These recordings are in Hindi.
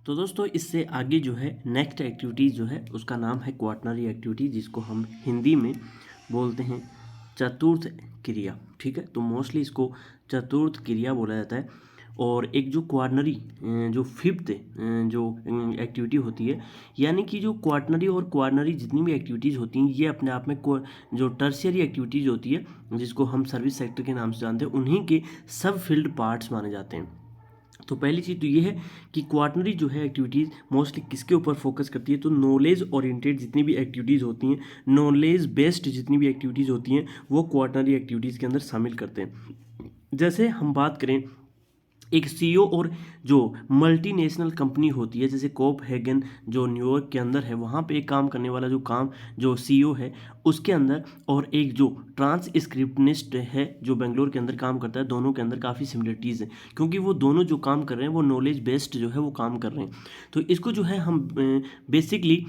तो दोस्तों इससे आगे जो है नेक्स्ट एक्टिविटीज़ जो है उसका नाम है क्वाटरनरी एक्टिविटी, जिसको हम हिंदी में बोलते हैं चतुर्थ क्रिया। ठीक है, तो मोस्टली इसको चतुर्थ क्रिया बोला जाता है। और एक जो क्वाटरनरी जो फिफ्थ जो एक्टिविटी होती है, यानी कि जो क्वाटरनरी और क्वाटरनरी जितनी भी एक्टिविटीज़ होती हैं ये अपने आप में जो टर्शियरी एक्टिविटीज़ होती है जिसको हम सर्विस सेक्टर के नाम से जानते हैं, उन्हीं के सब फील्ड पार्ट्स माने जाते हैं। तो पहली चीज़ तो ये है कि क्वाटरनरी जो है एक्टिविटीज़ मोस्टली किसके ऊपर फोकस करती है, तो नॉलेज ओरिएंटेड जितनी भी एक्टिविटीज़ होती हैं, नॉलेज बेस्ड जितनी भी एक्टिविटीज़ होती हैं वो क्वाटरनरी एक्टिविटीज़ के अंदर शामिल करते हैं। जैसे हम बात करें एक सीईओ और जो मल्टीनेशनल कंपनी होती है जैसे कोपहेगन जो न्यूयॉर्क के अंदर है, वहाँ पे एक काम करने वाला जो सीईओ है उसके अंदर, और एक जो ट्रांसक्रिप्शनिस्ट है जो बेंगलोर के अंदर काम करता है, दोनों के अंदर काफ़ी सिमिलरिटीज़ हैं क्योंकि वो दोनों जो काम कर रहे हैं वो नॉलेज बेस्ड जो है वो काम कर रहे हैं। तो इसको जो है हम बेसिकली,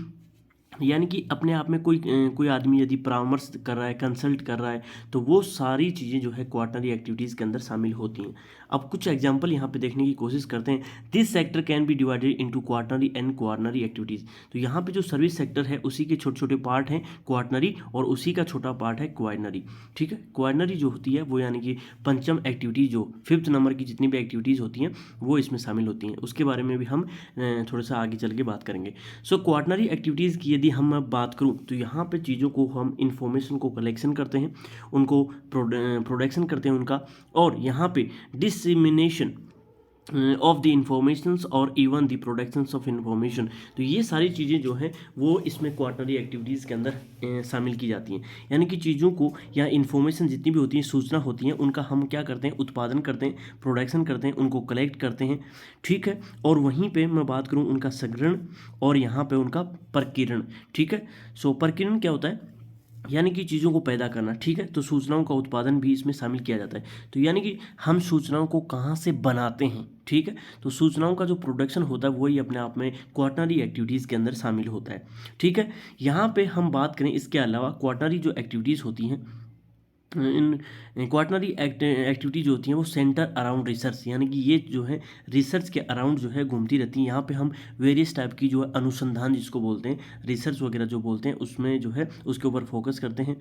यानी कि अपने आप में कोई आदमी यदि परामर्श कर रहा है, कंसल्ट कर रहा है, तो वो सारी चीज़ें जो है क्वाटरनरी एक्टिविटीज़ के अंदर शामिल होती हैं। अब कुछ एग्जांपल यहाँ पे देखने की कोशिश करते हैं। This sector can be divided into quaternary and quaternary activities. तो यहाँ पे जो सर्विस सेक्टर है उसी के छोटे छोटे पार्ट हैं क्वाटरनरी, और उसी का छोटा पार्ट है क्वाटरनरी। ठीक है, क्वाटरनरी जो होती है वो यानी कि पंचम एक्टिविटी, जो फिफ्थ नंबर की जितनी भी एक्टिविटीज़ होती हैं वो इसमें शामिल होती हैं। उसके बारे में भी हम थोड़ा सा आगे चल के बात करेंगे। सो क्वाटरनरी एक्टिविटीज़ की यदि हम बात करूं तो यहाँ पे चीज़ों को हम इंफॉर्मेशन को कलेक्शन करते हैं, उनको प्रोडक्शन करते हैं उनका, और यहाँ पे डिसमिनेशन ऑफ द इंफॉर्मेशंस और even the productions of information. तो ये सारी चीज़ें जो हैं वो इसमें क्वाटरनरी एक्टिविटीज़ के अंदर शामिल की जाती हैं। यानी कि चीज़ों को या इंफॉर्मेशन जितनी भी होती हैं, सूचना होती हैं, उनका हम क्या करते हैं, उत्पादन करते हैं, प्रोडक्शन करते हैं, उनको कलेक्ट करते हैं। ठीक है, और वहीं पे मैं बात करूँ उनका संग्रहण और यहाँ पे उनका प्रकीर्णन। ठीक है, सो प्रकीर्णन क्या होता है, यानी कि चीज़ों को पैदा करना। ठीक है, तो सूचनाओं का उत्पादन भी इसमें शामिल किया जाता है। तो यानी कि हम सूचनाओं को कहाँ से बनाते हैं। ठीक है, तो सूचनाओं का जो प्रोडक्शन होता है वही अपने आप में क्वाटरनरी एक्टिविटीज़ के अंदर शामिल होता है। ठीक है, यहाँ पे हम बात करें इसके अलावा क्वाटरनरी जो एक्टिविटीज़ होती हैं, इन क्वाटरनरी एक्टिविटी जो होती हैं वो सेंटर अराउंड रिसर्च, यानी कि ये जो है रिसर्च के अराउंड जो है घूमती रहती हैं। यहाँ पे हम वेरियस टाइप की जो है अनुसंधान जिसको बोलते हैं, रिसर्च वगैरह जो बोलते हैं, उसमें जो है उसके ऊपर फोकस करते हैं।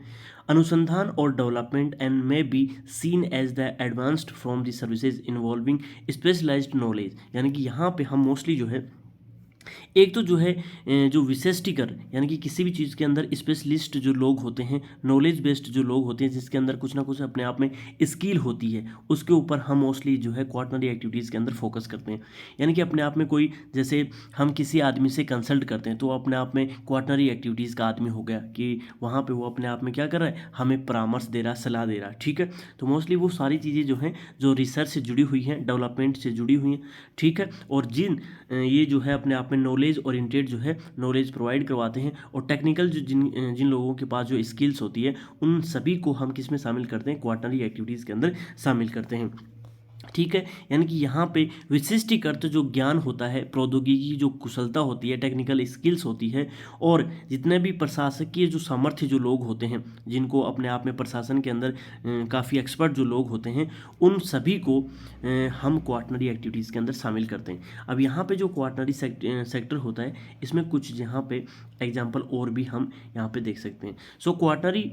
अनुसंधान और development and may be seen as the advanced from the services involving specialised knowledge, यानी कि यहाँ पे हम मोस्टली जो है एक तो जो है जो विशिष्टीकर, यानी कि किसी भी चीज़ के अंदर स्पेशलिस्ट जो लोग होते हैं, नॉलेज बेस्ड जो लोग होते हैं, जिसके अंदर कुछ ना कुछ अपने आप में स्किल होती है, उसके ऊपर हम मोस्टली जो है क्वाटरनरी एक्टिविटीज़ के अंदर फोकस करते हैं। यानी कि अपने आप में कोई, जैसे हम किसी आदमी से कंसल्ट करते हैं तो अपने आप में क्वाटरनरी एक्टिविटीज़ का आदमी हो गया कि वहाँ पर वो अपने आप में क्या कर रहा है, हमें परामर्श दे रहा, सलाह दे रहा। ठीक है, तो मोस्टली वो सारी चीज़ें जो हैं जो रिसर्च से जुड़ी हुई हैं, डेवलपमेंट से जुड़ी हुई हैं। ठीक है, और ये जो है अपने आप में नॉलेज ओरिएंटेड जो है नॉलेज प्रोवाइड करवाते हैं, और टेक्निकल जो जिन जिन लोगों के पास जो स्किल्स होती है उन सभी को हम किस में शामिल करते हैं, क्वाटरनरी एक्टिविटीज़ के अंदर शामिल करते हैं। ठीक है, यानी कि यहाँ पे विशिष्टीकृत जो ज्ञान होता है, प्रौद्योगिकी जो कुशलता होती है, टेक्निकल स्किल्स होती है, और जितने भी प्रशासकीय जो सामर्थ्य जो लोग होते हैं, जिनको अपने आप में प्रशासन के अंदर काफ़ी एक्सपर्ट जो लोग होते हैं, उन सभी को हम क्वाटरनरी एक्टिविटीज़ के अंदर शामिल करते हैं। अब यहाँ पे जो क्वाटरनरी सेक्टर होता है, इसमें कुछ यहाँ पे एग्जाम्पल और भी हम यहाँ पे देख सकते हैं। सो quaternary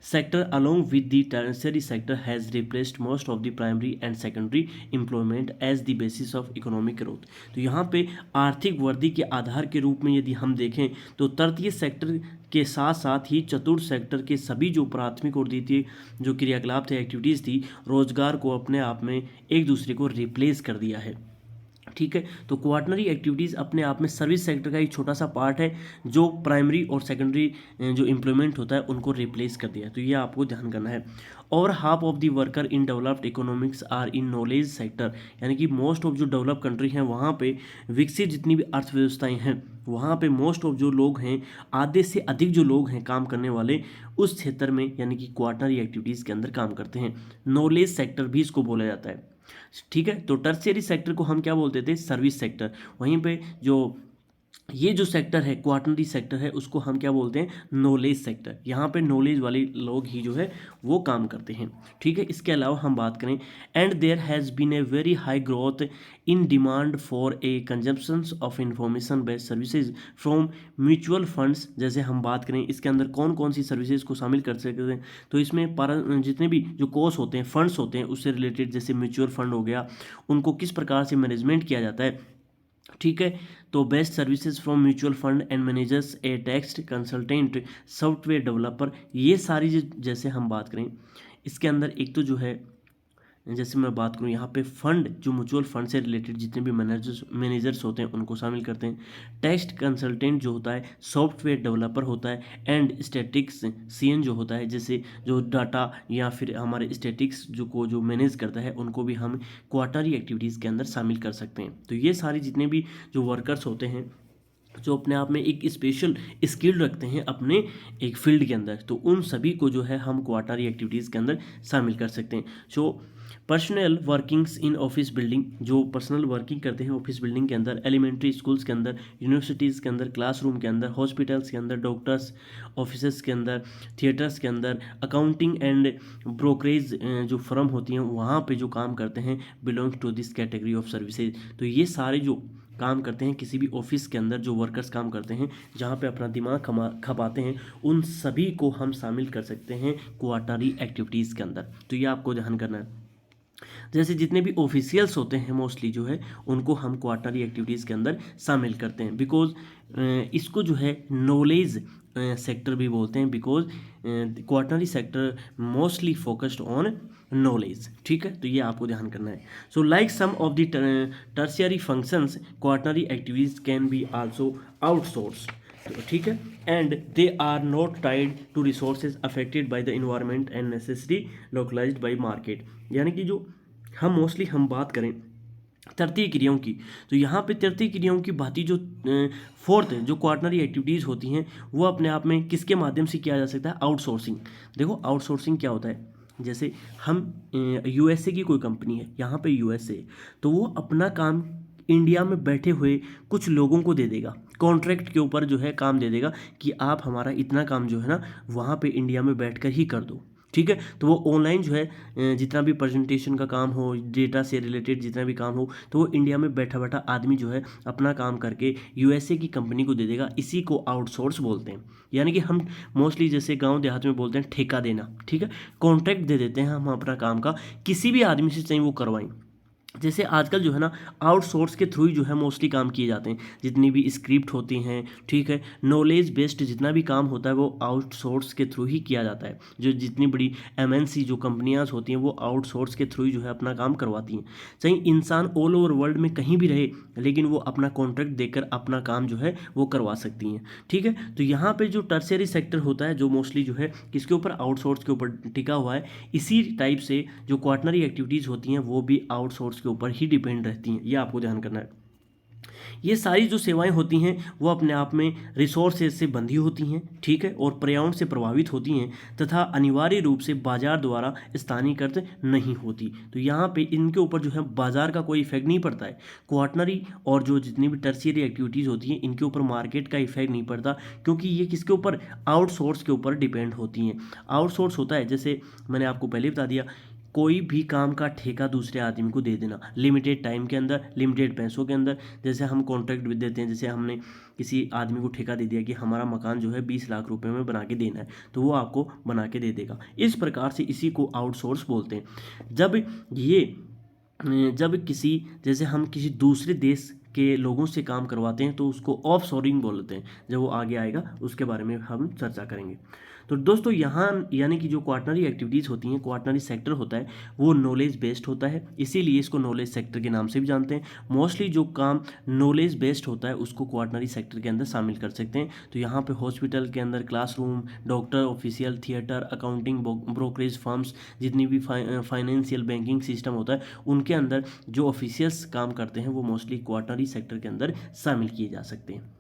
sector along with the tertiary sector has replaced most of the primary and secondary employment as the basis of economic growth। तो यहाँ पे आर्थिक वृद्धि के आधार के रूप में यदि हम देखें तो तृतीय सेक्टर के साथ साथ ही चतुर्थ सेक्टर के सभी जो प्राथमिक और द्वितीय जो क्रियाकलाप थे, एक्टिविटीज़ थी, रोजगार को अपने आप में एक दूसरे को रिप्लेस कर दिया है। ठीक है, तो क्वाटरनरी एक्टिविटीज़ अपने आप में सर्विस सेक्टर का एक छोटा सा पार्ट है जो प्राइमरी और सेकेंडरी जो एम्प्लॉयमेंट होता है उनको रिप्लेस कर दिया है। तो ये आपको ध्यान करना है। और half of the worker in developed economics are in knowledge sector, यानी कि मोस्ट ऑफ जो डेवलप कंट्री हैं वहाँ पे विकसित जितनी भी अर्थव्यवस्थाएं हैं वहाँ पे मोस्ट ऑफ जो लोग हैं, आधे से अधिक जो लोग हैं काम करने वाले, उस क्षेत्र में यानी कि क्वाटरनरी एक्टिविटीज़ के अंदर काम करते हैं। नॉलेज सेक्टर भी इसको बोला जाता है। ठीक है, तो टर्शियरी सेक्टर को हम क्या बोलते थे, सर्विस सेक्टर। वहीं पे जो ये जो सेक्टर है क्वार्टनरी सेक्टर है उसको हम क्या बोलते हैं, नॉलेज सेक्टर। यहाँ पे नॉलेज वाले लोग ही जो है वो काम करते हैं, ठीक है। इसके अलावा हम बात करें, and there has been a very high growth in demand for a consumptions of information based services from mutual funds. जैसे हम बात करें इसके अंदर कौन कौन सी सर्विसेज को शामिल कर सकते हैं, तो इसमें जितने भी जो कोर्स होते हैं, फंड्स होते हैं उससे रिलेटेड, जैसे म्यूचुअल फंड हो गया, उनको किस प्रकार से मैनेजमेंट किया जाता है, ठीक है। तो best services from mutual fund and managers, A text consultant, software developer, ये सारी जैसे हम बात करें इसके अंदर एक तो जो है, जैसे मैं बात करूं यहाँ पे फंड, जो म्यूचुअल फंड से रिलेटेड जितने भी मैनेजर्स होते हैं उनको शामिल करते हैं। टेक्स्ट कंसल्टेंट जो होता है, सॉफ्टवेयर डेवलपर होता है, एंड स्टैटिक्स सीएन जो होता है, जैसे जो डाटा या फिर हमारे स्टैटिक्स जो मैनेज करता है, उनको भी हम क्वार्टरली एक्टिविटीज़ के अंदर शामिल कर सकते हैं। तो ये सारी जितने भी जो वर्कर्स होते हैं जो अपने आप में एक स्पेशल स्किल रखते हैं अपने एक फील्ड के अंदर, तो उन सभी को जो है हम क्वार्टरली एक्टिविटीज़ के अंदर शामिल कर सकते हैं। So personal workings in office building, जो पर्सनल वर्किंग करते हैं ऑफिस बिल्डिंग के अंदर, एलिमेंट्री स्कूल्स के अंदर, यूनिवर्सिटीज़ के अंदर, क्लासरूम के अंदर, हॉस्पिटल्स के अंदर, डॉक्टर्स ऑफिसेस के अंदर, थिएटर्स के अंदर, अकाउंटिंग एंड ब्रोकरेज जो फर्म होती हैं वहाँ पे जो काम करते हैं, belongs to this category of services. तो ये सारे जो काम करते हैं किसी भी ऑफिस के अंदर, जो वर्कर्स काम करते हैं जहाँ पे अपना दिमाग खपाते हैं, उन सभी को हम शामिल कर सकते हैं क्वार्टरली एक्टिविटीज़ के अंदर। तो ये आपको ध्यान करना है। जैसे जितने भी ऑफिशियल्स होते हैं मोस्टली जो है उनको हम क्वार्टरली एक्टिविटीज़ के अंदर शामिल करते हैं, बिकॉज इसको जो है नॉलेज सेक्टर भी बोलते हैं, because quarterly sector mostly focused on knowledge, ठीक है। तो ये आपको ध्यान करना है। So like some of the tertiary functions, quarterly activities can be also outsourced, ठीक है, and they are not tied to resources affected by the environment and necessary localised by market. यानी कि जो हम बात करें तृतीय क्रियाओं की, तो यहाँ पे तृतीय क्रियाओं की बात जो फोर्थ जो क्वार्टरली एक्टिविटीज़ होती हैं वो अपने आप में किसके माध्यम से किया जा सकता है, आउटसोर्सिंग। देखो आउटसोर्सिंग क्या होता है, जैसे हम यूएसए की कोई कंपनी है, यहाँ पे यूएसए, तो वो अपना काम इंडिया में बैठे हुए कुछ लोगों को दे देगा, कॉन्ट्रैक्ट के ऊपर जो है काम दे देगा कि आप हमारा इतना काम जो है ना वहाँ पे इंडिया में बैठकर ही कर दो, ठीक है। तो वो ऑनलाइन जो है जितना भी प्रेजेंटेशन का काम हो, डेटा से रिलेटेड जितना भी काम हो, तो वो इंडिया में बैठा बैठा आदमी जो है अपना काम करके यूएसए की कंपनी को दे देगा। इसी को आउटसोर्स बोलते हैं। यानी कि हम मोस्टली जैसे गांव देहात में बोलते हैं ठेका देना, ठीक है, कॉन्ट्रैक्ट दे देते हैं हम अपना काम का किसी भी आदमी से, चाहे वो करवाएं। जैसे आजकल जो है ना आउटसोर्स के थ्रू ही जो है मोस्टली काम किए जाते हैं, जितनी भी स्क्रिप्ट होती हैं, ठीक है, नॉलेज बेस्ड जितना भी काम होता है वो आउटसोर्स के थ्रू ही किया जाता है। जो जितनी बड़ी एमएनसी जो कंपनियां होती हैं वो आउटसोर्स के थ्रू ही जो है अपना काम करवाती हैं। चाहे इंसान ऑल ओवर वर्ल्ड में कहीं भी रहे, लेकिन वो अपना कॉन्ट्रैक्ट देकर अपना काम जो है वो करवा सकती हैं, ठीक है। तो यहाँ पे जो टर्शियरी सेक्टर होता है जो मोस्टली जो है किसके ऊपर, आउटसोर्स के ऊपर टिका हुआ है। इसी टाइप से जो क्वार्टरली एक्टिविटीज़ होती हैं वो भी आउटसोर्स के ऊपर ही डिपेंड रहती हैं, ये आपको ध्यान करना है। ये सारी जो सेवाएं होती हैं वो अपने आप में रिसोर्सेज से बंधी होती हैं, ठीक है, और पर्यावरण से प्रभावित होती हैं तथा अनिवार्य रूप से बाजार द्वारा स्थानीयकृत नहीं होती। तो यहाँ पे इनके ऊपर जो है बाजार का कोई इफेक्ट नहीं पड़ता है। क्वार्टरली और जो जितनी भी टर्शियरी एक्टिविटीज़ होती हैं इनके ऊपर मार्केट का इफेक्ट नहीं पड़ता, क्योंकि ये किसके ऊपर, आउटसोर्स के ऊपर डिपेंड होती हैं। आउटसोर्स होता है, जैसे मैंने आपको पहले बता दिया, कोई भी काम का ठेका दूसरे आदमी को दे देना लिमिटेड टाइम के अंदर, लिमिटेड पैसों के अंदर। जैसे हम कॉन्ट्रैक्ट भी देते हैं, जैसे हमने किसी आदमी को ठेका दे दिया कि हमारा मकान जो है 20 लाख रुपए में बना के देना है, तो वो आपको बना के दे देगा। इस प्रकार से इसी को आउटसोर्स बोलते हैं। जब किसी, जैसे हम किसी दूसरे देश के लोगों से काम करवाते हैं तो उसको ऑफशोरिंग बोलते हैं। जब वो आगे आएगा उसके बारे में हम चर्चा करेंगे। तो दोस्तों यहाँ यानी कि जो क्वार्टरली एक्टिविटीज़ होती हैं, क्वार्टरली सेक्टर होता है वो नॉलेज बेस्ड होता है, इसीलिए इसको नॉलेज सेक्टर के नाम से भी जानते हैं। मोस्टली जो काम नॉलेज बेस्ड होता है उसको क्वार्टरली सेक्टर के अंदर शामिल कर सकते हैं। तो यहाँ पे हॉस्पिटल के अंदर, classroom, doctor, official, theatre, accounting, brokerage firms, जितनी भी फाइनेंशियल बैंकिंग सिस्टम होता है उनके अंदर जो ऑफिशियल्स काम करते हैं वो मोस्टली क्वार्टरली सेक्टर के अंदर शामिल किए जा सकते हैं।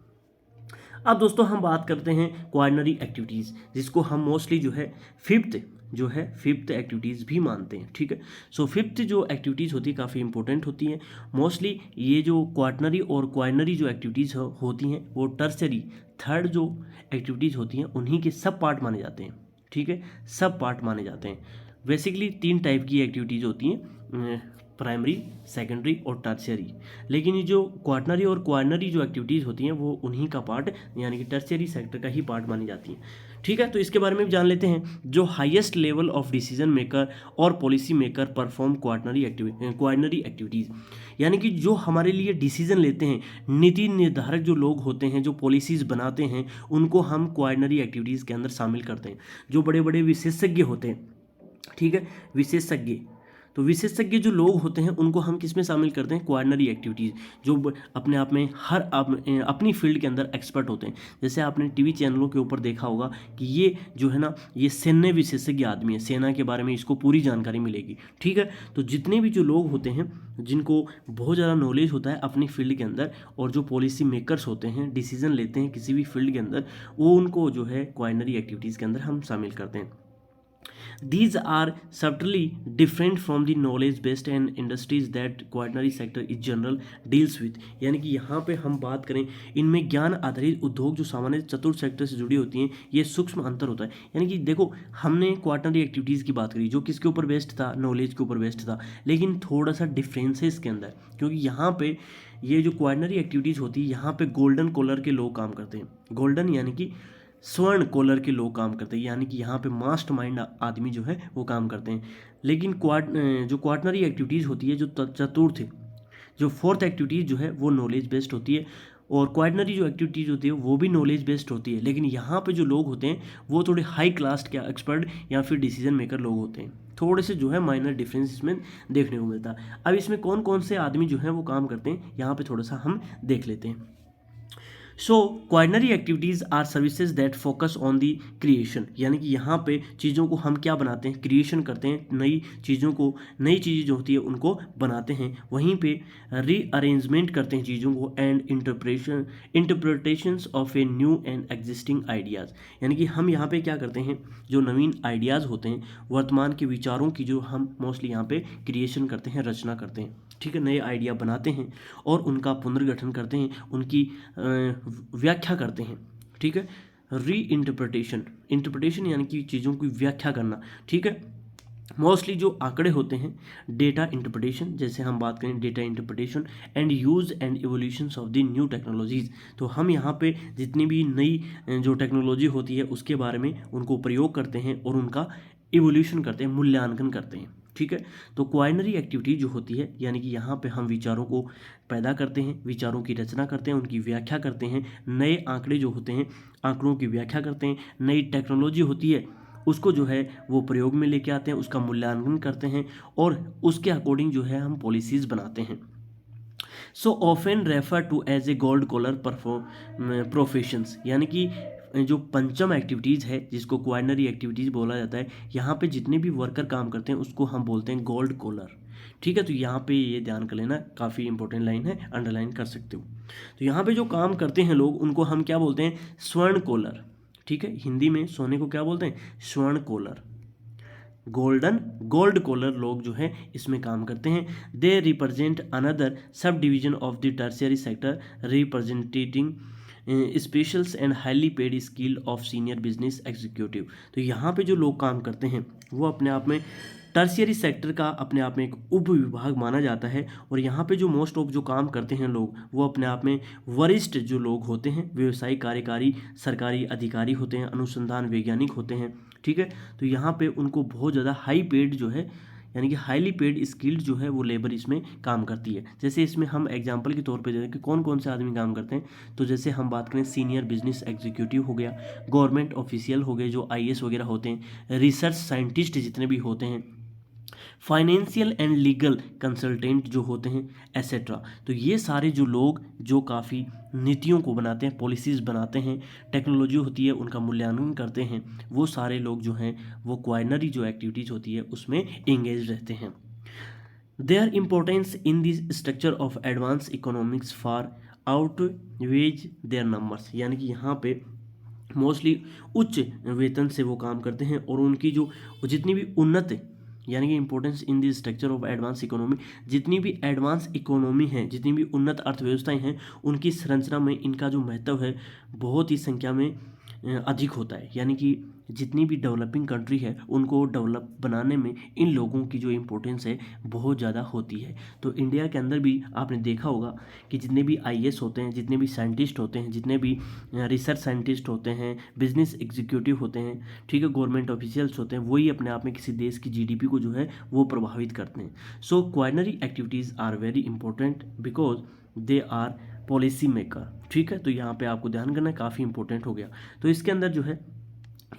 अब दोस्तों हम बात करते हैं क्वार्टरली एक्टिविटीज़, जिसको हम मोस्टली जो है फिफ्थ जो है फिफ्थ एक्टिविटीज़ भी मानते हैं, ठीक है। सो फिफ्थ जो एक्टिविटीज़ होती है काफ़ी इंपॉर्टेंट होती हैं। मोस्टली ये जो क्वाटनरी और क्वाइनरी जो एक्टिविटीज़ होती हैं वो टर्सरी थर्ड जो एक्टिविटीज़ होती हैं उन्हीं के सब पार्ट माने जाते हैं, ठीक है, सब पार्ट माने जाते हैं। बेसिकली 3 टाइप की एक्टिविटीज़ होती हैं, प्राइमरी, सेकेंडरी और टर्शियरी। लेकिन ये जो क्वाटनरी और क्वाइनरी जो एक्टिविटीज़ होती हैं वो उन्हीं का पार्ट यानी कि टर्शियरी सेक्टर का ही पार्ट मानी जाती हैं, ठीक है। तो इसके बारे में भी जान लेते हैं। जो highest level of decision maker और policy maker perform quaternary quinary activities, यानी कि जो हमारे लिए डिसीजन लेते हैं, नीति निर्धारक जो लोग होते हैं, जो पॉलिसीज़ बनाते हैं, उनको हम क्वाइनरी एक्टिविटीज़ के अंदर शामिल करते हैं। जो बड़े बड़े विशेषज्ञ होते हैं, ठीक है, विशेषज्ञ, तो विशेषज्ञ जो लोग होते हैं उनको हम किस में शामिल करते हैं, क्वाटनरी एक्टिविटीज़, जो अपने आप में अपनी फील्ड के अंदर एक्सपर्ट होते हैं। जैसे आपने टीवी चैनलों के ऊपर देखा होगा कि ये जो है ना, ये सैन्य विशेषज्ञ आदमी है, सेना के बारे में इसको पूरी जानकारी मिलेगी, ठीक है। तो जितने भी जो लोग होते हैं जिनको बहुत ज़्यादा नॉलेज होता है अपनी फील्ड के अंदर, और जो पॉलिसी मेकर्स होते हैं, डिसीजन लेते हैं किसी भी फील्ड के अंदर, वो उनको जो है क्वाटनरी एक्टिविटीज़ के अंदर हम शामिल करते हैं। These are subtly different from the knowledge based and industries that quaternary sector is general deals with। यानी कि यहाँ पे हम बात करें, इनमें ज्ञान आधारित उद्योग जो सामान्य चतुर्थ सेक्टर से जुड़ी होती हैं, ये सूक्ष्म अंतर होता है। यानी कि देखो, हमने क्वाटनरी एक्टिविटीज़ की बात करी जो किसके ऊपर बेस्ड था, नॉलेज के ऊपर बेस्ड था, लेकिन थोड़ा सा डिफरेंस है इसके अंदर, क्योंकि यहाँ पे ये जो क्वाटनरी एक्टिविटीज़ होती है यहाँ पे गोल्डन कॉलर के लोग काम करते हैं। गोल्डन यानी कि स्वर्ण कॉलर के लोग काम करते हैं, यानी कि यहाँ पे मास्टरमाइंड आदमी जो है वो काम करते हैं। लेकिन जो क्वाटनरी एक्टिविटीज़ होती है, जो चतुर्थ है, जो फोर्थ एक्टिविटीज़ जो है वो नॉलेज बेस्ड होती है, और क्वाटनरी जो एक्टिविटीज़ होती है वो भी नॉलेज बेस्ड होती है। लेकिन यहाँ पे जो लोग होते हैं वो थोड़े हाई क्लास के एक्सपर्ट या फिर डिसीजन मेकर लोग होते हैं। थोड़े से जो है माइनर डिफरेंस इसमें देखने को मिलता है। अब इसमें कौन कौन से आदमी जो है वो काम करते हैं, यहाँ पे थोड़ा सा हम देख लेते हैं। So quaternary activities are services that focus on the creation, यानी कि यहाँ पे चीज़ों को हम क्या बनाते हैं, क्रिएशन करते हैं, नई चीज़ों को, नई चीज़ें जो होती है उनको बनाते हैं, वहीं पे रीअरेंजमेंट करते हैं चीज़ों को, and interpretations of a new and existing ideas. यानी कि हम यहाँ पे क्या करते हैं, जो नवीन आइडियाज़ होते हैं, वर्तमान के विचारों की जो हम मोस्टली यहाँ पे क्रिएशन करते हैं, रचना करते हैं, ठीक है, नए आइडिया बनाते हैं और उनका पुनर्गठन करते हैं, उनकी व्याख्या करते हैं, ठीक है। री इंटरप्रिटेशन यानी कि चीज़ों की व्याख्या करना, ठीक है। मोस्टली जो आंकड़े होते हैं, डेटा इंटरप्रिटेशन, जैसे हम बात करें data interpretation and use and evolutions of the new technologies, तो हम यहाँ पे जितनी भी नई जो टेक्नोलॉजी होती है उसके बारे में उनको प्रयोग करते हैं और उनका इवोल्यूशन करते हैं, मूल्यांकन करते हैं, ठीक है। तो क्वाइनरी एक्टिविटी जो होती है, यानी कि यहाँ पे हम विचारों को पैदा करते हैं, विचारों की रचना करते हैं, उनकी व्याख्या करते हैं, नए आंकड़े जो होते हैं आंकड़ों की व्याख्या करते हैं, नई टेक्नोलॉजी होती है उसको जो है वो प्रयोग में लेके आते हैं, उसका मूल्यांकन करते हैं और उसके अकॉर्डिंग जो है हम पॉलिसीज़ बनाते हैं। So often refer to as a gold collar professions, यानी कि जो पंचम एक्टिविटीज़ है जिसको क्वाटनरी एक्टिविटीज़ बोला जाता है, यहाँ पे जितने भी वर्कर काम करते हैं उसको हम बोलते हैं गोल्ड कॉलर, ठीक है। तो यहाँ पे ये ध्यान कर लेना, काफ़ी इंपॉर्टेंट लाइन है, अंडरलाइन कर सकते हो। तो यहाँ पे जो काम करते हैं लोग उनको हम क्या बोलते हैं, स्वर्ण कॉलर, ठीक है। हिंदी में सोने को क्या बोलते हैं, स्वर्ण कॉलर। गोल्ड कॉलर लोग जो हैं इसमें काम करते हैं। They represent another sub division of the tertiary sector representing specials and highly paid skill of senior business executive. तो यहाँ पे जो लोग काम करते हैं वो अपने आप में टर्शियरी सेक्टर का अपने आप में एक उप विभाग माना जाता है, और यहाँ पे जो मोस्ट ऑफ जो काम करते हैं लोग वो अपने आप में वरिष्ठ जो लोग होते हैं, व्यवसायिक, कार्यकारी, सरकारी अधिकारी होते हैं, अनुसंधान वैज्ञानिक होते हैं, ठीक है। तो यहाँ पे उनको बहुत ज़्यादा हाई पेड जो है, यानी कि हाईली पेड स्किल्ड जो है वो लेबर इसमें काम करती है। जैसे इसमें हम एग्जांपल के तौर पे देखें कि कौन कौन से आदमी काम करते हैं, तो जैसे हम बात करें सीनियर बिजनेस एग्जीक्यूटिव हो गया, गवर्नमेंट ऑफिशियल हो गए जो आईएएस वगैरह होते हैं, रिसर्च साइंटिस्ट जितने भी होते हैं, फाइनेंशियल एंड लीगल कंसल्टेंट जो होते हैं, एसेट्रा। तो ये सारे जो लोग जो काफ़ी नीतियों को बनाते हैं, पॉलिसीज़ बनाते हैं, टेक्नोलॉजी होती है उनका मूल्यांकन करते हैं, वो सारे लोग जो हैं वो क्वाटनरी जो एक्टिविटीज़ होती है उसमें एंगेज रहते हैं। Their importance in this structure of advance economics far outweighs their numbers, यानी कि यहाँ पे मोस्टली उच्च वेतन से वो काम करते हैं, और उनकी जो जितनी भी उन्नत यानी कि importance in the structure of advance economy, जितनी भी एडवांस इकोनॉमी है, जितनी भी उन्नत अर्थव्यवस्थाएं हैं, उनकी संरचना में इनका जो महत्व है बहुत ही संख्या में अधिक होता है। यानी कि जितनी भी डेवलपिंग कंट्री है उनको डेवलप बनाने में इन लोगों की जो इम्पोर्टेंस है बहुत ज़्यादा होती है। तो इंडिया के अंदर भी आपने देखा होगा कि जितने भी आईएएस होते हैं, जितने भी साइंटिस्ट होते हैं, जितने भी रिसर्च साइंटिस्ट होते हैं, बिजनेस एग्जीक्यूटिव होते हैं, ठीक है, गवर्नमेंट ऑफिशियल्स होते हैं, वही अपने आप में किसी देश की जीडीपी को जो है वो प्रभावित करते हैं। So quinary activities are very important because they are policy maker. ठीक है, तो यहाँ पे आपको ध्यान करना काफ़ी इंपॉर्टेंट हो गया। तो इसके अंदर जो है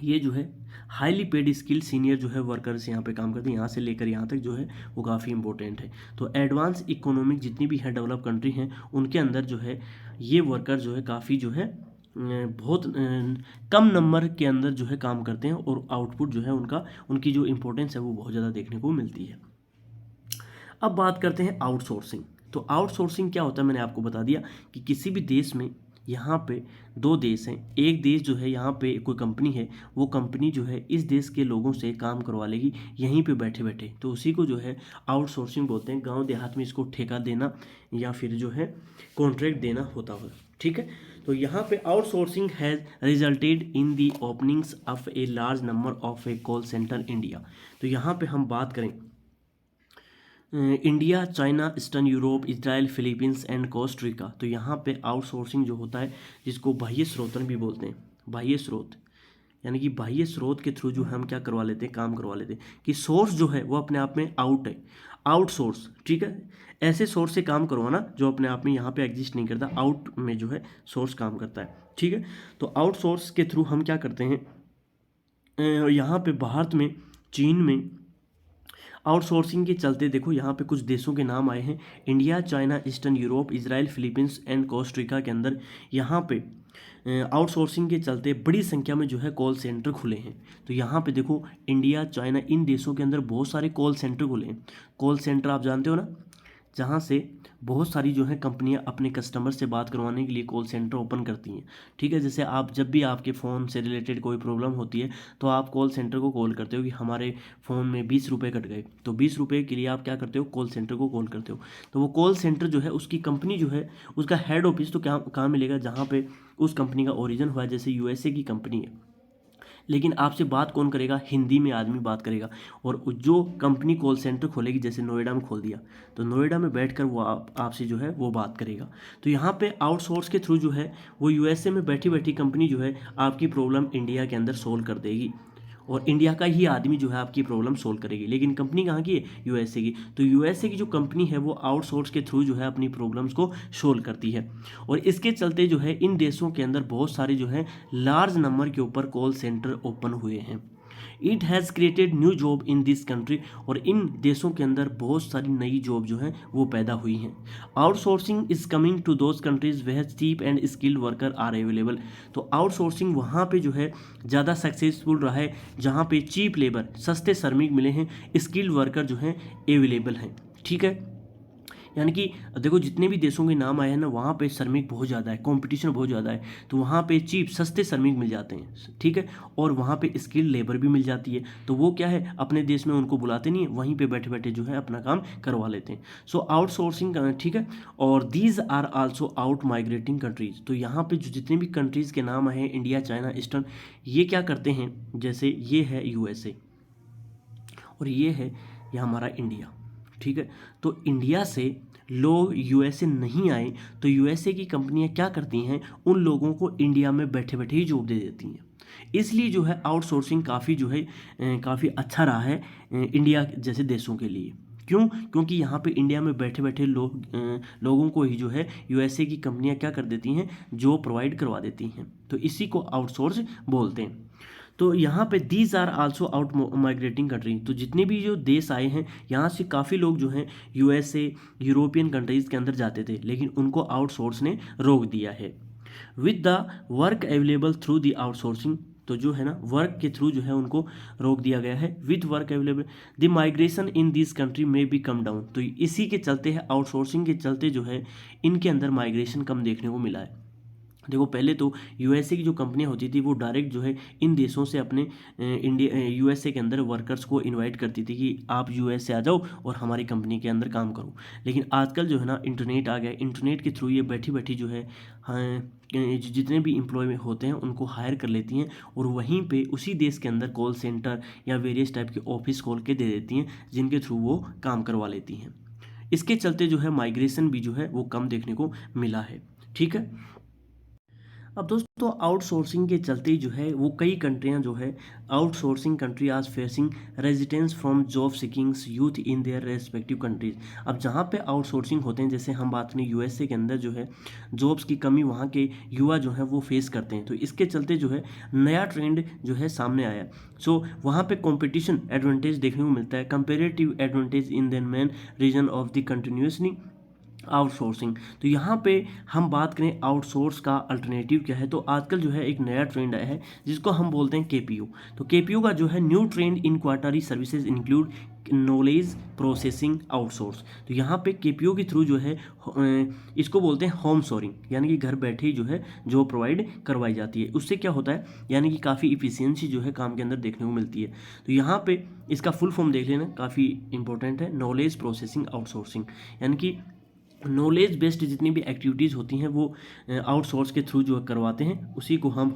ये जो है हाईली पेड स्किल सीनियर जो है वर्कर्स यहाँ पे काम करते हैं, यहाँ से लेकर यहाँ तक जो है वो काफ़ी इंपॉर्टेंट है। तो एडवांस इकोनॉमिक जितनी भी है डेवलप कंट्री हैं उनके अंदर जो है ये वर्कर जो है काफ़ी जो है बहुत कम नंबर के अंदर जो है काम करते हैं, और आउटपुट जो है उनका उनकी जो इम्पोर्टेंस है वो बहुत ज़्यादा देखने को मिलती है। अब बात करते हैं आउटसोर्सिंग। तो आउटसोर्सिंग क्या होता है, मैंने आपको बता दिया कि किसी भी देश में यहाँ पे दो देश हैं, एक देश जो है यहाँ पे कोई कंपनी है, वो कंपनी जो है इस देश के लोगों से काम करवा लेगी यहीं पे बैठे बैठे, तो उसी को जो है आउटसोर्सिंग बोलते हैं। गांव देहात में इसको ठेका देना या फिर जो है कॉन्ट्रैक्ट देना होता है। ठीक है, तो यहाँ पे outsourcing has resulted in the openings of a large number of A call centre India. तो यहाँ पे हम बात करें India, China, eastern Europe, Israel, Philippines and Costa Rica. तो यहाँ पे आउटसोर्सिंग जो होता है जिसको बाह्य स्रोतन भी बोलते हैं, बाह्य स्रोत यानी कि बाह्य स्रोत के थ्रू जो हम क्या करवा लेते हैं, काम करवा लेते हैं कि सोर्स जो है वो अपने आप में आउट है, आउटसोर्स। ठीक है, ऐसे सोर्स से काम करवाना जो अपने आप में यहाँ पे एग्जिस्ट नहीं करता, आउट में जो है सोर्स काम करता है। ठीक है, तो आउटसोर्स के थ्रू हम क्या करते हैं, यहाँ पे भारत में, चीन में आउटसोर्सिंग के चलते देखो यहाँ पे कुछ देशों के नाम आए हैं, India, China, eastern Europe, Israel, Philippines and Costa Rica के अंदर यहाँ पे आउटसोर्सिंग के चलते बड़ी संख्या में जो है कॉल सेंटर खुले हैं। तो यहाँ पे देखो इंडिया, चाइना, इन देशों के अंदर बहुत सारे कॉल सेंटर खुले हैं। कॉल सेंटर आप जानते हो ना, जहाँ से बहुत सारी जो है कंपनियां अपने कस्टमर से बात करवाने के लिए कॉल सेंटर ओपन करती हैं। ठीक है, जैसे आप जब भी आपके फ़ोन से रिलेटेड कोई प्रॉब्लम होती है तो आप कॉल सेंटर को कॉल करते हो कि हमारे फ़ोन में 20 रुपये कट गए, तो 20 रुपये के लिए आप क्या करते हो, कॉल सेंटर को कॉल करते हो। तो वो कॉल सेंटर जो है उसकी कंपनी जो है उसका हेड ऑफिस तो क्या कहाँ मिलेगा, जहाँ पे उस कंपनी का ओरिजिन हुआ है। जैसे यूएसए की कंपनी है, लेकिन आपसे बात कौन करेगा, हिंदी में आदमी बात करेगा। और जो कंपनी कॉल सेंटर खोलेगी, जैसे नोएडा में खोल दिया, तो नोएडा में बैठकर वो आपसे जो है वो बात करेगा। तो यहाँ पे आउटसोर्स के थ्रू जो है वो यूएसए में बैठी बैठी कंपनी जो है आपकी प्रॉब्लम इंडिया के अंदर सोल्व कर देगी, और इंडिया का ही आदमी जो है आपकी प्रॉब्लम सोल्व करेगी। लेकिन कंपनी कहाँ की है, यूएसए की। तो यूएसए की जो कंपनी है वो आउटसोर्स के थ्रू जो है अपनी प्रॉब्लम्स को सोल्व करती है, और इसके चलते जो है इन देशों के अंदर बहुत सारे जो है लार्ज नंबर के ऊपर कॉल सेंटर ओपन हुए हैं। It has created new job in this country, और इन देशों के अंदर बहुत सारी नई जॉब जो हैं वो पैदा हुई हैं। Outsourcing is coming to those countries where cheap and skilled worker are available. तो आउटसोर्सिंग वहाँ पे जो है ज़्यादा सक्सेसफुल रहा है जहाँ पे चीप लेबर, सस्ते श्रमिक मिले हैं, स्किल्ड वर्कर जो हैं अवेलेबल हैं। ठीक है, यानी कि देखो जितने भी देशों के नाम आए हैं ना, वहाँ पे श्रमिक बहुत ज़्यादा है, कंपटीशन बहुत ज़्यादा है, तो वहाँ पे चीप सस्ते श्रमिक मिल जाते हैं। ठीक है, और वहाँ पे स्किल्ड लेबर भी मिल जाती है, तो वो क्या है, अपने देश में उनको बुलाते नहीं है, वहीं पे बैठे बैठे जो है अपना काम करवा लेते हैं। सो आउटसोर्सिंग, ठीक है। और these are also out migrating countries. तो यहाँ पे जो जितने भी कंट्रीज़ के नाम आए हैं, इंडिया, चाइना, ईस्टर्न, ये क्या करते हैं, जैसे ये है यूएसए और ये है हमारा इंडिया। ठीक है, तो इंडिया से लोग यूएसए नहीं आए, तो यूएसए की कंपनियां क्या करती हैं, उन लोगों को इंडिया में बैठे बैठे ही जॉब दे देती हैं। इसलिए जो है आउटसोर्सिंग काफ़ी जो है काफ़ी अच्छा रहा है इंडिया जैसे देशों के लिए। क्यों? क्योंकि यहाँ पे इंडिया में बैठे बैठे लोगों को ही जो है यूएसए की कंपनियां क्या कर देती हैं, जॉब प्रोवाइड करवा देती हैं, तो इसी को आउटसोर्स बोलते हैं। तो यहाँ पे these are also out migrating country. तो जितने भी जो देश आए हैं यहाँ से काफ़ी लोग जो हैं यूएसए, यूरोपियन कंट्रीज़ के अंदर जाते थे, लेकिन उनको आउटसोर्स ने रोक दिया है। With the work available through the outsourcing, तो जो है ना वर्क के थ्रू जो है उनको रोक दिया गया है। With work available the migration in this country में भी कम डाउन। तो इसी के चलते है, आउटसोर्सिंग के चलते जो है इनके अंदर माइग्रेशन कम देखने को मिला है। देखो पहले तो यूएसए की जो कंपनियां होती थी वो डायरेक्ट जो है इन देशों से अपने इंडिया यूएसए के अंदर वर्कर्स को इनवाइट करती थी कि आप यूएसए आ जाओ और हमारी कंपनी के अंदर काम करो। लेकिन आजकल जो है ना इंटरनेट आ गया, इंटरनेट के थ्रू ये बैठी बैठी जो है जितने भी एम्प्लॉय होते हैं उनको हायर कर लेती हैं और वहीं पे उसी देश के अंदर कॉल सेंटर या वेरियस टाइप के ऑफिस खोल के दे देती हैं जिनके थ्रू वो काम करवा लेती हैं। इसके चलते जो है माइग्रेशन भी जो है वो कम देखने को मिला है। ठीक है। अब दोस्तों आउटसोर्सिंग के चलते जो है वो कई कंट्रियां जो है आउटसोर्सिंग कंट्री आज facing residence from job सीकिंग्स youth in their respective countries. अब जहां पे आउटसोर्सिंग होते हैं, जैसे हम बात करें यूएसए के अंदर जो है जॉब्स की कमी वहां के युवा जो है वो फेस करते हैं, तो इसके चलते जो है नया ट्रेंड जो है सामने आया। सो वहाँ पे कंपटीशन एडवांटेज देखने को मिलता है, comparative advantage in the main reason of the continuously outsourcing. तो यहाँ पे हम बात करें आउटसोर्स का अल्टरनेटिव क्या है, तो आजकल जो है एक नया ट्रेंड आया है जिसको हम बोलते हैं केपीओ। तो केपीओ का जो है new trend in quaternary services include knowledge processing outsource. तो यहाँ पे केपीओ के थ्रू जो है इसको बोलते हैं होम सोरिंग, यानी कि घर बैठे ही जो है जो प्रोवाइड करवाई जाती है। उससे क्या होता है, यानी कि काफ़ी इफिशियंसी जो है काम के अंदर देखने को मिलती है। तो यहाँ पे इसका फुल फॉर्म देख लेना, काफ़ी इंपॉर्टेंट है, नॉलेज प्रोसेसिंग आउटसोर्सिंग। यानी कि नॉलेज बेस्ड जितनी भी एक्टिविटीज़ होती हैं वो आउटसोर्स के थ्रू जो करवाते हैं, उसी को हम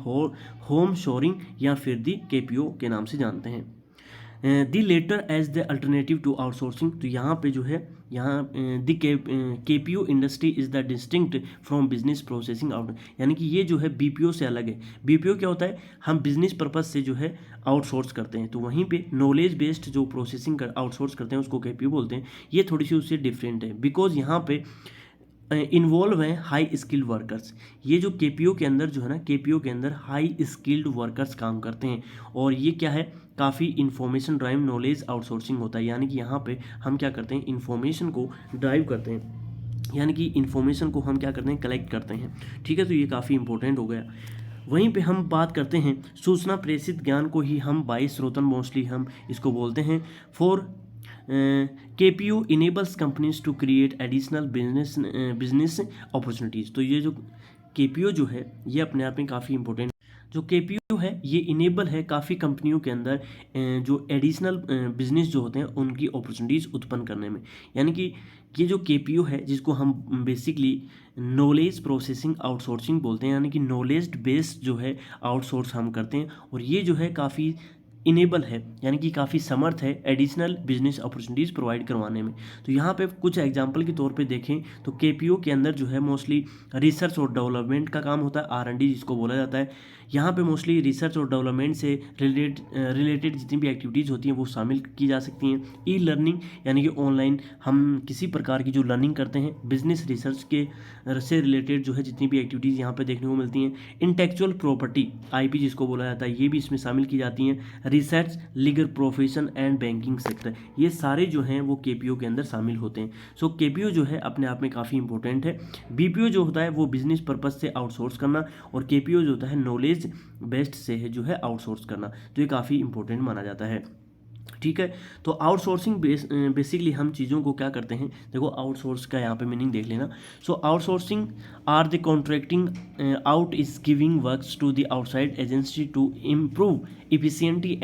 होम शोरिंग या फिर दी केपीओ के नाम से जानते हैं। The latter as the alternative to outsourcing. तो यहाँ पे जो है यहाँ the KPO industry is the distinct from business processing out, यानी कि ये जो है बीपीओ से अलग है। बीपीओ क्या होता है, हम बिजनेस पर्पज से जो है आउटसोर्स करते हैं, तो वहीं पे नॉलेज बेस्ड जो प्रोसेसिंग आउटसोर्स करते हैं उसको केपीओ बोलते हैं। ये थोड़ी सी उससे डिफरेंट है बिकॉज यहाँ पे इन्वॉल्व हैं हाई स्किल्ड वर्कर्स। ये जो केपीओ के अंदर जो है ना, केपीओ के अंदर हाई स्किल्ड वर्कर्स काम करते हैं और ये क्या है, काफ़ी इंफॉर्मेशन ड्राइव नॉलेज आउटसोर्सिंग होता है। यानी कि यहाँ पे हम क्या करते हैं, इंफॉर्मेशन को ड्राइव करते हैं, यानी कि इंफॉर्मेशन को हम क्या करते हैं, कलेक्ट करते हैं। ठीक है, तो ये काफ़ी इंपॉर्टेंट हो गया। वहीं पे हम बात करते हैं सूचना प्रेषित ज्ञान को ही हम बाई स्रोतन मोस्टली हम इसको बोलते हैं। For KPO enables companies to create additional business opportunities. तो ये जो केपीओ जो है ये अपने आप में काफ़ी इंपॉर्टेंट, जो केपीओ है ये इनेबल है काफ़ी कंपनियों के अंदर जो एडिशनल बिजनेस जो होते हैं उनकी अपॉर्चुनिटीज़ उत्पन्न करने में। यानी कि ये जो केपीओ है जिसको हम बेसिकली नॉलेज प्रोसेसिंग आउटसोर्सिंग बोलते हैं, यानी कि नॉलेज बेस्ड जो है आउटसोर्स हम करते हैं और ये जो है काफ़ी इनेबल है, यानी कि काफ़ी समर्थ है एडिशनल बिजनेस अपॉर्चुनिटीज़ प्रोवाइड करवाने में। तो यहाँ पे कुछ एग्जांपल के तौर पे देखें तो केपीओ के अंदर जो है मोस्टली रिसर्च और डेवलपमेंट का काम होता है, R&D जिसको बोला जाता है। यहाँ पे मोस्टली रिसर्च और डेवलपमेंट से रिलेटेड जितनी भी एक्टिविटीज़ होती हैं वो शामिल की जा सकती हैं। ई लर्निंग, यानी कि ऑनलाइन हम किसी प्रकार की जो लर्निंग करते हैं, बिजनेस रिसर्च के से रिलेटेड जो है जितनी भी एक्टिविटीज़ यहाँ पे देखने को मिलती हैं। इंटेलेक्चुअल प्रॉपर्टी IP जिसको बोला जाता है, ये भी इसमें शामिल की जाती हैं। Research, legal profession and banking sector, ये सारे जो हैं वो केपीओ के अंदर शामिल होते हैं। सो केपीओ जो है अपने आप में काफ़ी इंपॉर्टेंट है। बीपीओ जो होता है वो बिजनेस पर्पज से आउटसोर्स करना और केपीओ जो होता है नॉलेज बेस्ड से है जो है आउटसोर्स करना, तो ये काफ़ी इंपॉर्टेंट माना जाता है। ठीक है, तो आउटसोर्सिंग बेसिकली हम चीज़ों को क्या करते हैं, देखो आउटसोर्स का यहाँ पे मीनिंग देख लेना। So outsourcing or the contracting out is giving works to the outside agency to improve efficiency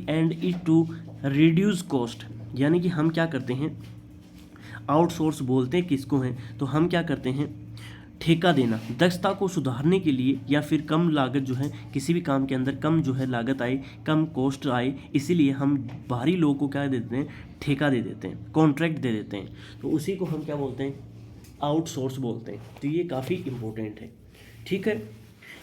and it to reduce cost. यानी कि हम क्या करते हैं, आउटसोर्स बोलते हैं किसको हैं, तो हम क्या करते हैं, ठेका देना, दक्षता को सुधारने के लिए या फिर कम लागत जो है किसी भी काम के अंदर कम जो है लागत आए, कम कॉस्ट आए, इसीलिए हम बाहरी लोगों को क्या दे देते हैं, ठेका दे देते हैं, कॉन्ट्रैक्ट दे देते हैं, तो उसी को हम क्या बोलते हैं, आउटसोर्स बोलते हैं। तो ये काफ़ी इंपॉर्टेंट है। ठीक है,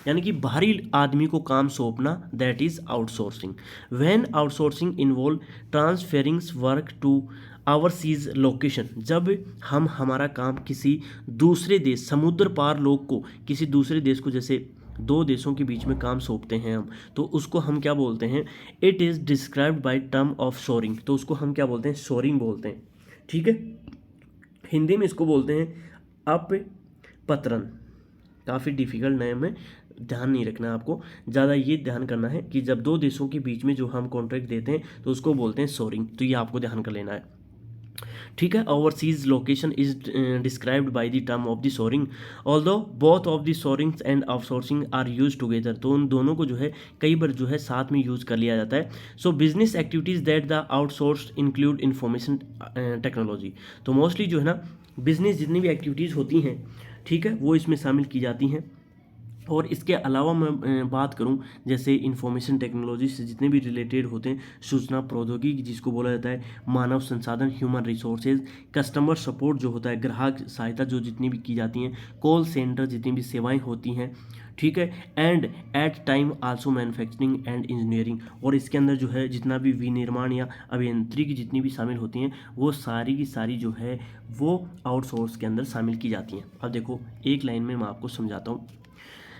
यानी कि बाहरी आदमी को काम सौंपना, that is outsourcing. When outsourcing involve transferring work to overseas location, जब हम हमारा काम किसी दूसरे देश, समुद्र पार लोग को किसी दूसरे देश को, जैसे दो देशों के बीच में काम सौंपते हैं हम, तो उसको हम क्या बोलते हैं, it is described by term of shoring. तो उसको हम क्या बोलते हैं, शोरिंग बोलते हैं। ठीक है, हिंदी में इसको बोलते हैं अपपत्रण। काफ़ी डिफिकल्ट नेम है, ध्यान नहीं रखना आपको, ज़्यादा ये ध्यान करना है कि जब दो देशों के बीच में जो हम कॉन्ट्रैक्ट देते हैं तो उसको बोलते हैं शोरिंग, तो ये आपको ध्यान कर लेना है। ठीक है। Overseas location is described by the term of the shoring, although both of the shorings and outsourcing are use together. तो उन दोनों को जो है कई बार जो है साथ में यूज कर लिया जाता है। सो business activities that the outsource include information technology. तो मोस्टली जो है ना बिजनेस जितनी भी एक्टिविटीज़ होती हैं, ठीक है, वो इसमें शामिल की जाती हैं। और इसके अलावा मैं बात करूं, जैसे इंफॉर्मेशन टेक्नोलॉजी से जितने भी रिलेटेड होते हैं, सूचना प्रौद्योगिकी जिसको बोला जाता है, मानव संसाधन ह्यूमन रिसोर्सेज, कस्टमर सपोर्ट जो होता है ग्राहक सहायता जो जितनी भी की जाती हैं, कॉल सेंटर जितनी भी सेवाएं होती हैं, ठीक है, and at time also manufacturing and engineering. और इसके अंदर जो है जितना भी विनिर्माण या अभियंत्रिकी जितनी भी शामिल होती हैं, वो सारी की सारी जो है वो आउटसोर्स के अंदर शामिल की जाती हैं। अब देखो एक लाइन में मैं आपको समझाता हूँ।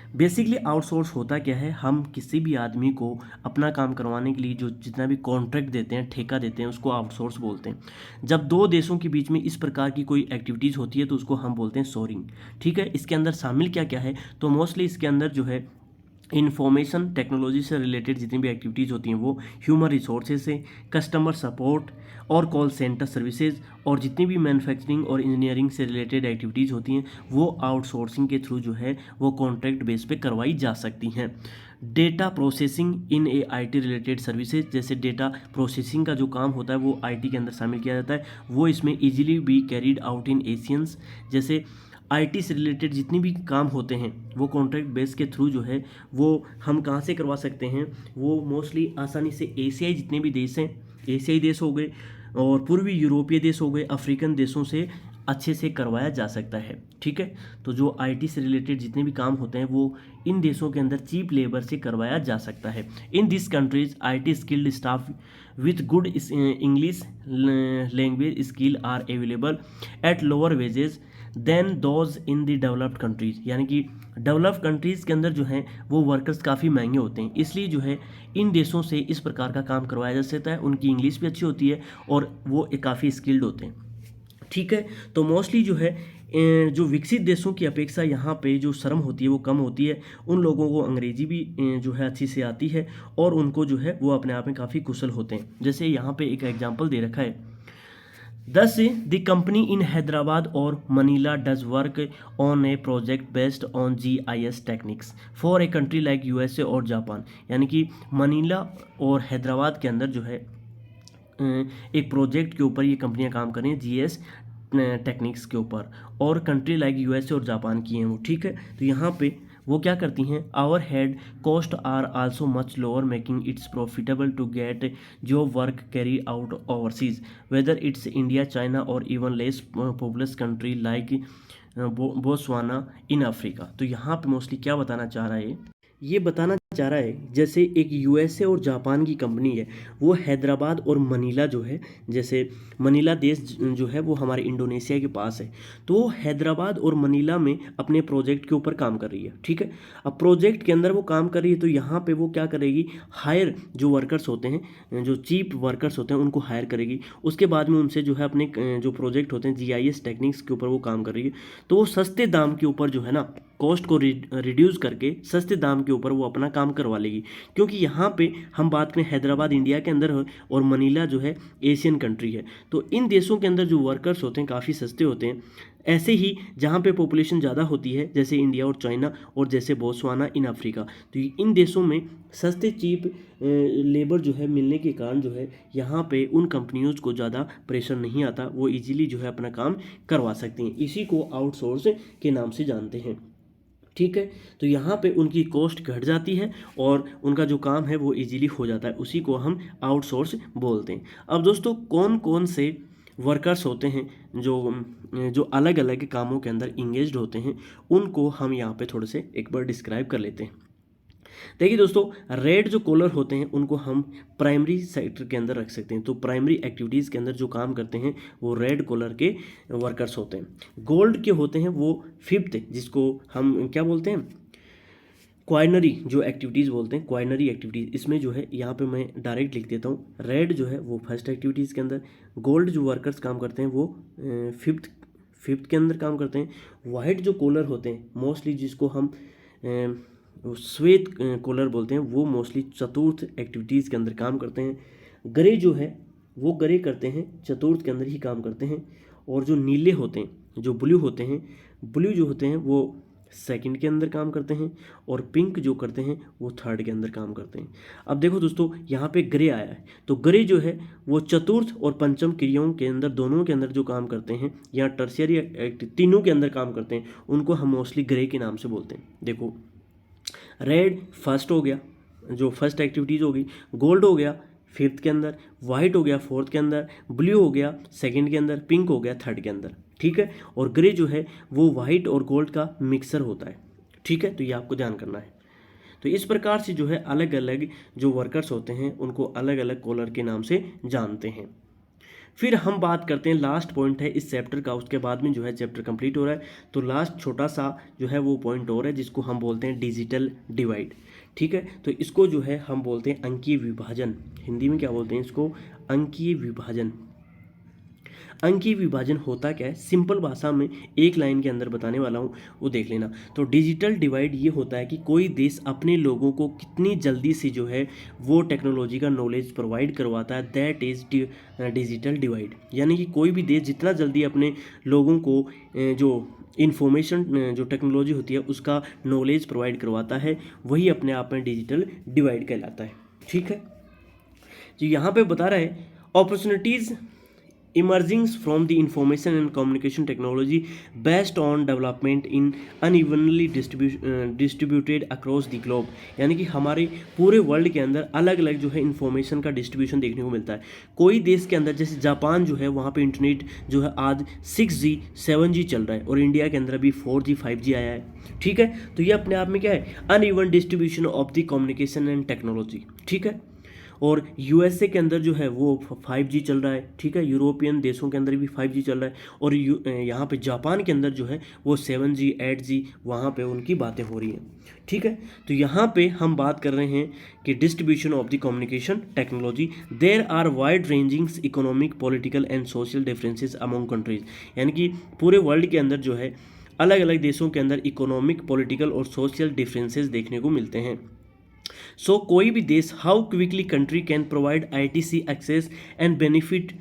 बेसिकली आउटसोर्स होता क्या है, हम किसी भी आदमी को अपना काम करवाने के लिए जो जितना भी कॉन्ट्रैक्ट देते हैं, ठेका देते हैं, उसको आउटसोर्स बोलते हैं। जब दो देशों के बीच में इस प्रकार की कोई एक्टिविटीज़ होती है तो उसको हम बोलते हैं सोरिंग। ठीक है, इसके अंदर शामिल क्या क्या है, तो मोस्टली इसके अंदर जो है इंफॉर्मेशन टेक्नोलॉजी से रिलेटेड जितनी भी एक्टिविटीज़ होती हैं वो, ह्यूमन रिसोर्सेज से, कस्टमर सपोर्ट और कॉल सेंटर सर्विसेज, और जितनी भी मैन्युफैक्चरिंग और इंजीनियरिंग से रिलेटेड एक्टिविटीज़ होती हैं वो आउटसोर्सिंग के थ्रू जो है वो कॉन्ट्रैक्ट बेस पे करवाई जा सकती हैं। Data processing in A IT related services, जैसे डेटा प्रोसेसिंग का जो काम होता है वो आईटी के अंदर शामिल किया जाता है, वो इसमें easily be carried out in Asians. जैसे आईटी से रिलेटेड जितनी भी काम होते हैं वो कॉन्ट्रैक्ट बेस के थ्रू जो है वो हम कहाँ से करवा सकते हैं, वो मोस्टली आसानी से एशियाई जितने भी देश हैं, एशियाई देश हो गए और पूर्वी यूरोपीय देश हो गए, अफ्रीकन देशों से अच्छे से करवाया जा सकता है। ठीक है, तो जो आईटी से रिलेटेड जितने भी काम होते हैं वो इन देशों के अंदर चीप लेबर से करवाया जा सकता है। In this countries IT skilled staff with good English language skill are available at lower wages than those in the developed countries. यानी कि डेवलप्ड कंट्रीज़ के अंदर जो हैं वो वर्कर्स काफ़ी महंगे होते हैं, इसलिए जो है इन देशों से इस प्रकार का काम करवाया जा सकता है। उनकी इंग्लिश भी अच्छी होती है और वो काफ़ी स्किल्ड होते हैं। ठीक है, तो मोस्टली जो है जो विकसित देशों की अपेक्षा यहाँ पे जो श्रम होती है वो कम होती है। उन लोगों को अंग्रेजी भी जो है अच्छी से आती है और उनको जो है वो अपने आप में काफ़ी कुशल होते हैं। जैसे यहाँ पे एक एग्जांपल दे रखा है, Thus, the company in Hyderabad or Manila does work on a project based on GIS techniques for a country like USA और जापान। यानी कि मनीला और हैदराबाद के अंदर जो है एक प्रोजेक्ट के ऊपर ये कंपनियां काम कर रही हैं जीएस टेक्निक्स के ऊपर, और कंट्री लाइक यूएसए और जापान की हैं वो। ठीक है, तो यहाँ पे वो क्या करती हैं, overhead cost are also much lower making it's profitable to get जो work carry out overseas whether it's India, China और even less populous country like Botswana in Africa. तो यहाँ पे मोस्टली क्या बताना चाह रहा है, ये बताना चाह रहा है जैसे एक यूएसए और जापान की कंपनी है, वो हैदराबाद और मनीला जो है, जैसे मनीला देश जो है वो हमारे इंडोनेशिया के पास है, तो वो हैदराबाद और मनीला में अपने प्रोजेक्ट के ऊपर काम कर रही है। ठीक है, अब प्रोजेक्ट के अंदर वो काम कर रही है तो यहाँ पे वो क्या करेगी, हायर जो वर्कर्स होते हैं, जो चीप वर्कर्स होते हैं उनको हायर करेगी। उसके बाद में उनसे जो है अपने जो प्रोजेक्ट होते हैं जीआईएस टेक्निक्स के ऊपर वो काम कर रही है, तो वो सस्ते दाम के ऊपर जो है ना कॉस्ट को रिड्यूस करके सस्ते दाम के ऊपर वो अपना काम करवा लेगी। क्योंकि यहाँ पे हम बात करें हैदराबाद इंडिया के अंदर है और मनीला जो है एशियन कंट्री है, तो इन देशों के अंदर जो वर्कर्स होते हैं काफ़ी सस्ते होते हैं। ऐसे ही जहाँ पे पॉपुलेशन ज़्यादा होती है जैसे इंडिया और चाइना और जैसे बोत्सवाना इन अफ्रीका, तो इन देशों में सस्ते चीप लेबर जो है मिलने के कारण जो है यहाँ पे उन कंपनियों को ज़्यादा प्रेशर नहीं आता, वो इजीली जो है अपना काम करवा सकती हैं। इसी को आउटसोर्स के नाम से जानते हैं। ठीक है, तो यहाँ पे उनकी कॉस्ट घट जाती है और उनका जो काम है वो इजीली हो जाता है, उसी को हम आउटसोर्स बोलते हैं। अब दोस्तों कौन कौन से वर्कर्स होते हैं जो अलग अलग कामों के अंदर इंगेज्ड होते हैं, उनको हम यहाँ पे थोड़े से एक बार डिस्क्राइब कर लेते हैं। देखिए दोस्तों, रेड जो कॉलर होते हैं उनको हम प्राइमरी सेक्टर के अंदर रख सकते हैं। तो प्राइमरी एक्टिविटीज़ के अंदर जो काम करते हैं वो रेड कॉलर के वर्कर्स होते हैं। गोल्ड के होते हैं वो फिफ्थ, जिसको हम क्या बोलते हैं, क्वाइनरी जो एक्टिविटीज़ बोलते हैं, क्वाइनरी एक्टिविटीज़। इसमें जो है यहाँ पे मैं डायरेक्ट लिख देता हूँ, रेड जो है वो फर्स्ट एक्टिविटीज़ के अंदर, गोल्ड जो वर्कर्स काम करते हैं वो फिफ्थ के अंदर काम करते हैं। वाइट जो कॉलर होते हैं मोस्टली जिसको हम श्वेत कॉलर बोलते हैं, वो मोस्टली चतुर्थ एक्टिविटीज़ के अंदर काम करते हैं। ग्रे जो है वो ग्रे करते हैं चतुर्थ के अंदर ही काम करते हैं, और जो नीले होते हैं, जो ब्लू होते हैं, ब्लू जो होते हैं वो सेकंड के अंदर काम करते हैं, और पिंक जो करते हैं वो थर्ड के अंदर काम करते हैं। अब देखो दोस्तों, यहाँ पे ग्रे आया है, तो ग्रे जो है वो चतुर्थ और पंचम क्रियाओं के अंदर, दोनों के अंदर जो काम करते हैं, या टर्शियरी तीनों के अंदर काम करते हैं, उनको हम मोस्टली ग्रे के नाम से बोलते हैं। देखो, रेड फर्स्ट हो गया, जो फर्स्ट एक्टिविटीज़ होगी, गोल्ड हो गया फिफ्थ के अंदर, वाइट हो गया फोर्थ के अंदर, ब्लू हो गया सेकंड के अंदर, पिंक हो गया थर्ड के अंदर, ठीक है। और ग्रे जो है वो वाइट और गोल्ड का मिक्सर होता है, ठीक है। तो ये आपको ध्यान करना है। तो इस प्रकार से जो है अलग अलग जो वर्कर्स होते हैं उनको अलग अलग कॉलर के नाम से जानते हैं। फिर हम बात करते हैं, लास्ट पॉइंट है इस चैप्टर का, उसके बाद में जो है चैप्टर कंप्लीट हो रहा है। तो लास्ट छोटा सा जो है वो पॉइंट और है जिसको हम बोलते हैं डिजिटल डिवाइड, ठीक है। तो इसको जो है हम बोलते हैं अंकीय विभाजन, हिंदी में क्या बोलते हैं इसको, अंकीय विभाजन। अंकीय विभाजन होता क्या है, सिंपल भाषा में एक लाइन के अंदर बताने वाला हूँ, वो देख लेना। तो डिजिटल डिवाइड ये होता है कि कोई देश अपने लोगों को कितनी जल्दी से जो है वो टेक्नोलॉजी का नॉलेज प्रोवाइड करवाता है, दैट इज़ डिजिटल डिवाइड। यानी कि कोई भी देश जितना जल्दी अपने लोगों को जो इन्फॉर्मेशन जो टेक्नोलॉजी होती है उसका नॉलेज प्रोवाइड करवाता है, वही अपने आप में डिजिटल डिवाइड कहलाता है, ठीक है। तो यहाँ पे बता रहा है opportunities emerging from the information and communication technology based on development in unevenly distributed across the globe। यानी कि हमारे पूरे वर्ल्ड के अंदर अलग अलग जो है इंफॉर्मेशन का डिस्ट्रीब्यूशन देखने को मिलता है। कोई देश के अंदर जैसे जापान जो है वहाँ पे इंटरनेट जो है आज 6G 7G चल रहा है, और इंडिया के अंदर भी 4G 5G आया है, ठीक है। तो ये अपने आप में क्या है, uneven distribution of the communication and technology, ठीक है। और यूएसए के अंदर जो है वो 5G चल रहा है, ठीक है। यूरोपियन देशों के अंदर भी 5G चल रहा है, और यहाँ पे जापान के अंदर जो है वो 7G 8G वहाँ पे उनकी बातें हो रही हैं, ठीक है। तो यहाँ पे हम बात कर रहे हैं कि distribution of the communication technology, there are wide ranging economic political and social differences among countries. यानी कि पूरे वर्ल्ड के अंदर जो है अलग अलग देशों के अंदर इकोनॉमिक पॉलिटिकल और सोशल डिफरेंसेस देखने को मिलते हैं। सो कोई भी देश, how quickly country can provide ITC access and benefit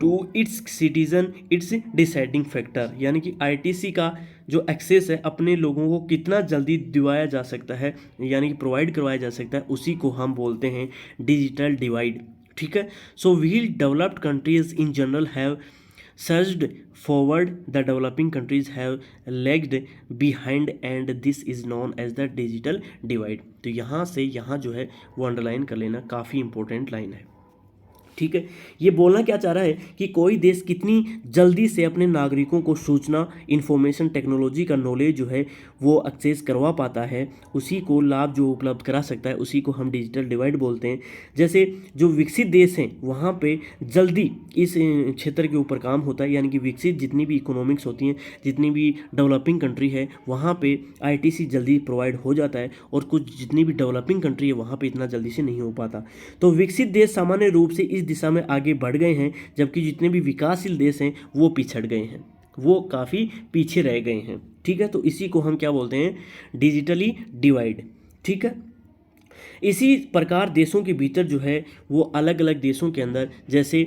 to its citizen, its deciding factor. यानी कि ITC का जो एक्सेस है अपने लोगों को कितना जल्दी दिवाया जा सकता है, यानी कि प्रोवाइड करवाया जा सकता है, उसी को हम बोलते हैं डिजिटल डिवाइड, ठीक है। So while developed countries in general have surged forward, the developing countries have lagged behind, and this is known as the digital divide। तो यहाँ से यहाँ जो है वो अंडरलाइन कर लेना, काफ़ी इंपॉर्टेंट लाइन है, ठीक है। ये बोलना क्या चाह रहा है कि कोई देश कितनी जल्दी से अपने नागरिकों को सूचना, इंफॉर्मेशन टेक्नोलॉजी का नॉलेज जो है वो एक्सेस करवा पाता है, उसी को लाभ जो उपलब्ध करा सकता है, उसी को हम डिजिटल डिवाइड बोलते हैं। जैसे जो विकसित देश हैं वहाँ पे जल्दी इस क्षेत्र के ऊपर काम होता है, यानी कि विकसित जितनी भी इकोनॉमिक्स होती हैं, जितनी भी डेवलपिंग कंट्री है वहाँ पे ITC जल्दी प्रोवाइड हो जाता है, और कुछ जितनी भी डेवलपिंग कंट्री है वहाँ पे इतना जल्दी से नहीं हो पाता। तो विकसित देश सामान्य रूप से इस दिशा में आगे बढ़ गए हैं, जबकि जितने भी विकासशील देश हैं वो पिछड़ गए हैं, वो काफ़ी पीछे रह गए हैं, ठीक है। तो इसी को हम क्या बोलते हैं, डिजिटली डिवाइड, ठीक है। इसी प्रकार देशों के भीतर जो है वो अलग अलग देशों के अंदर जैसे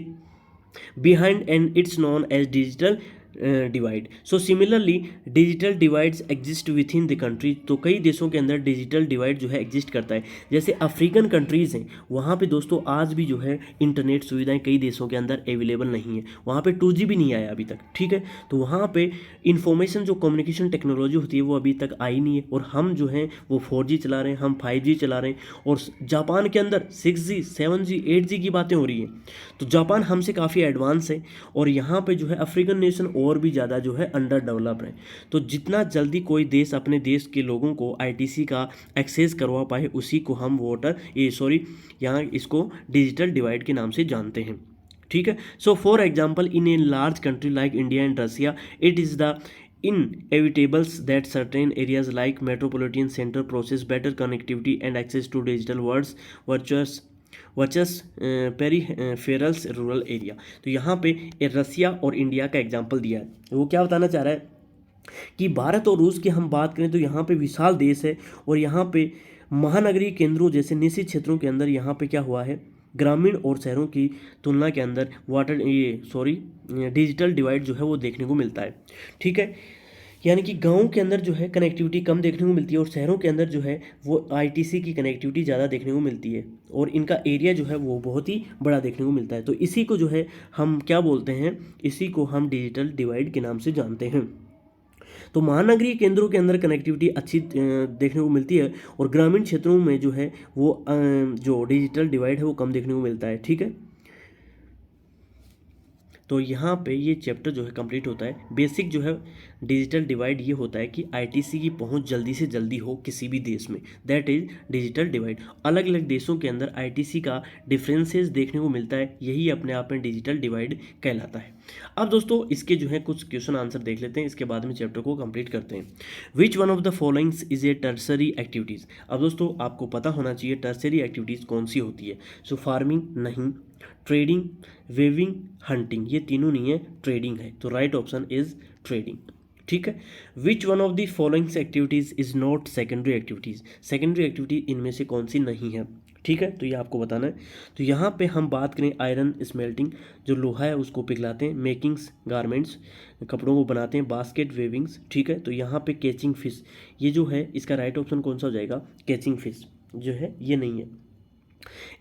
behind and it's known as digital divide. So similarly digital divides exist with in the country. तो कई देशों के अंदर डिजिटल डिवाइड जो है एग्जिस्ट करता है। जैसे अफ्रीकन कंट्रीज़ हैं वहाँ पे दोस्तों आज भी जो है इंटरनेट सुविधाएं कई देशों के अंदर अवेलेबल नहीं है, वहाँ पे 2G भी नहीं आया अभी तक, ठीक है। तो वहाँ पे इंफॉर्मेशन जो कम्युनिकेशन टेक्नोलॉजी होती है वो अभी तक आई नहीं है, और हम जो हैं वो 4G चला रहे हैं, हम 5G चला रहे हैं, और जापान के अंदर 6G 7G 8G की बातें हो रही हैं। तो जापान हमसे काफ़ी एडवांस है, और यहाँ पे जो है अफ्रीकन नेशन और भी ज़्यादा जो है अंडर डेवलप है। तो जितना जल्दी कोई देश अपने देश के लोगों को ITC का एक्सेस करवा पाए, उसी को हम यहाँ इसको डिजिटल डिवाइड के नाम से जानते हैं, ठीक है। सो for example in a large country like India and Russia, it is the inevitables that certain areas like metropolitan center process better connectivity and access to digital worlds versus peripherals rural area. तो यहाँ पे रसिया और इंडिया का एग्जांपल दिया है। वो क्या बताना चाह रहा है कि भारत और रूस की हम बात करें तो यहाँ पे विशाल देश है, और यहाँ पे महानगरीय केंद्रों जैसे निश्चित क्षेत्रों के अंदर यहाँ पे क्या हुआ है, ग्रामीण और शहरों की तुलना के अंदर डिजिटल डिवाइड जो है वो देखने को मिलता है। ठीक है, यानी कि गाँव के अंदर जो है कनेक्टिविटी कम देखने को मिलती है और शहरों के अंदर जो है वो आईटीसी की कनेक्टिविटी ज़्यादा देखने को मिलती है और इनका एरिया जो है वो बहुत ही बड़ा देखने को मिलता है। तो इसी को जो है हम क्या बोलते हैं, इसी को हम डिजिटल डिवाइड के नाम से जानते हैं। तो महानगरीय केंद्रों के अंदर कनेक्टिविटी अच्छी देखने को मिलती है और ग्रामीण क्षेत्रों में जो है वो जो डिजिटल डिवाइड है वो कम देखने को मिलता है। ठीक है, तो यहाँ पे ये चैप्टर जो है कंप्लीट होता है। बेसिक जो है डिजिटल डिवाइड ये होता है कि आईटीसी की पहुँच जल्दी से जल्दी हो किसी भी देश में, दैट इज़ डिजिटल डिवाइड। अलग अलग देशों के अंदर आईटीसी का डिफरेंसेस देखने को मिलता है, यही अपने आप में डिजिटल डिवाइड कहलाता है। अब दोस्तों इसके जो है कुछ क्वेश्चन आंसर देख लेते हैं, इसके बाद में चैप्टर को कंप्लीट करते हैं। विच one of the followings is a tertiary activities. अब दोस्तों आपको पता होना चाहिए टर्सरी एक्टिविटीज़ कौन सी होती है। सो फार्मिंग नहीं, ट्रेडिंग, वेविंग, हंटिंग, ये तीनों नहीं है, ट्रेडिंग है। तो राइट ऑप्शन इज ट्रेडिंग। ठीक है, विच one of the followings activities is not secondary activities. Secondary activity इनमें से कौन सी नहीं है। ठीक है, तो ये आपको बताना है। तो यहाँ पे हम बात करें आयरन स्मेल्टिंग, जो लोहा है उसको पिघलाते हैं, मेकिंग्स गारमेंट्स, कपड़ों को बनाते हैं, बास्केट वेविंग्स। ठीक है, तो यहाँ पे कैचिंग फिश, ये जो है इसका राइट ऑप्शन कौन सा हो जाएगा, कैचिंग फिश जो है ये नहीं है।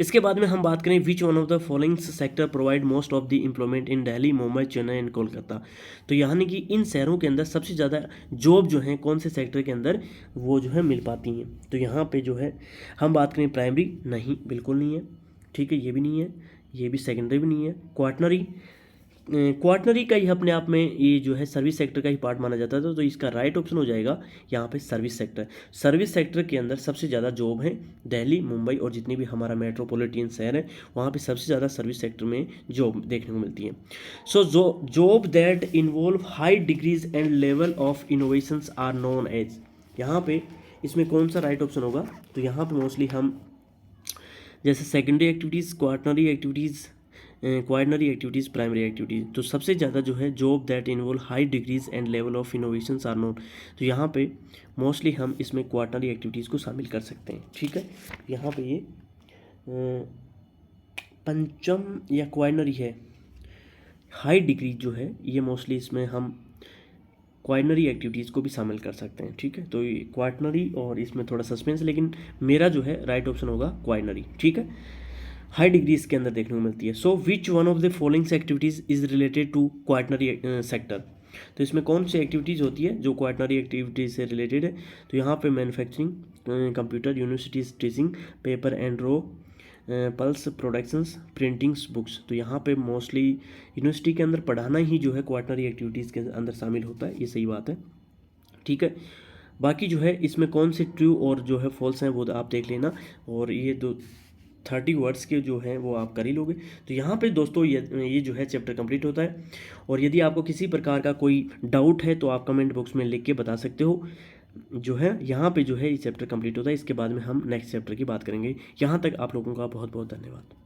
इसके बाद में हम बात करें विच one of the following sector provide most of the employment in Delhi, Mumbai, Chennai and Kolkata. तो यानी कि इन शहरों के अंदर सबसे ज़्यादा जॉब जो है कौन से सेक्टर के अंदर वो जो है मिल पाती हैं। तो यहाँ पे जो है हम बात करें प्राइमरी, नहीं बिल्कुल नहीं है। ठीक है, ये भी नहीं है, ये भी सेकेंडरी भी नहीं है। क्वार्टनरी का ही अपने आप में ये जो है सर्विस सेक्टर का ही पार्ट माना जाता था। तो इसका राइट ऑप्शन हो जाएगा यहाँ पे सर्विस सेक्टर। सर्विस सेक्टर के अंदर सबसे ज़्यादा जॉब है दिल्ली, मुंबई और जितनी भी हमारा मेट्रोपॉलिटन शहर है वहाँ पे सबसे ज़्यादा सर्विस सेक्टर में जॉब देखने को मिलती है। सो job that involve high degrees and level of innovations are known as. यहाँ पे इसमें कौन सा राइट ऑप्शन होगा, तो यहाँ पे मोस्टली हम जैसे secondary activities, quaternary activities, primary activities. तो सबसे ज़्यादा जो है job that involve high degrees and level of innovations are known. तो यहाँ पे मोस्टली हम इसमें क्वार्टनरी एक्टिविटीज़ को शामिल कर सकते हैं। ठीक है, यहाँ पे ये पंचम या क्वार्टनरी है, हाई डिग्री जो है ये मोस्टली इसमें हम क्वार्टनरी एक्टिविटीज़ को भी शामिल कर सकते हैं। ठीक है, तो ये क्वार्टनरी और इसमें थोड़ा सस्पेंस, लेकिन मेरा जो है राइट ऑप्शन होगा क्वार्टनरी। ठीक है, हाई डिग्री इसके अंदर देखने को मिलती है। So which one of the followings activities is related to quaternary sector. तो इसमें कौन सी एक्टिविटीज़ होती है जो क्वार्टनरी एक्टिविटीज़ से रिलेटेड है। तो यहाँ पे manufacturing, computer, universities teaching, paper and row, pulse productions, printings, books. तो यहाँ पे मोस्टली यूनिवर्सिटी के अंदर पढ़ाना ही जो है क्वार्टनरी एक्टिविटीज़ के अंदर शामिल होता है, ये सही बात है। ठीक है, बाकी जो है इसमें कौन से ट्रू और जो है फॉल्स हैं वो आप देख लेना, और ये 30 वर्ड्स के जो हैं वो आप कर ही लोगे। तो यहाँ पे दोस्तों ये जो है चैप्टर कंप्लीट होता है। और यदि आपको किसी प्रकार का कोई डाउट है तो आप कमेंट बॉक्स में लिख के बता सकते हो। जो है यहाँ पे जो है ये चैप्टर कंप्लीट होता है। इसके बाद में हम नेक्स्ट चैप्टर की बात करेंगे। यहाँ तक आप लोगों का बहुत बहुत धन्यवाद।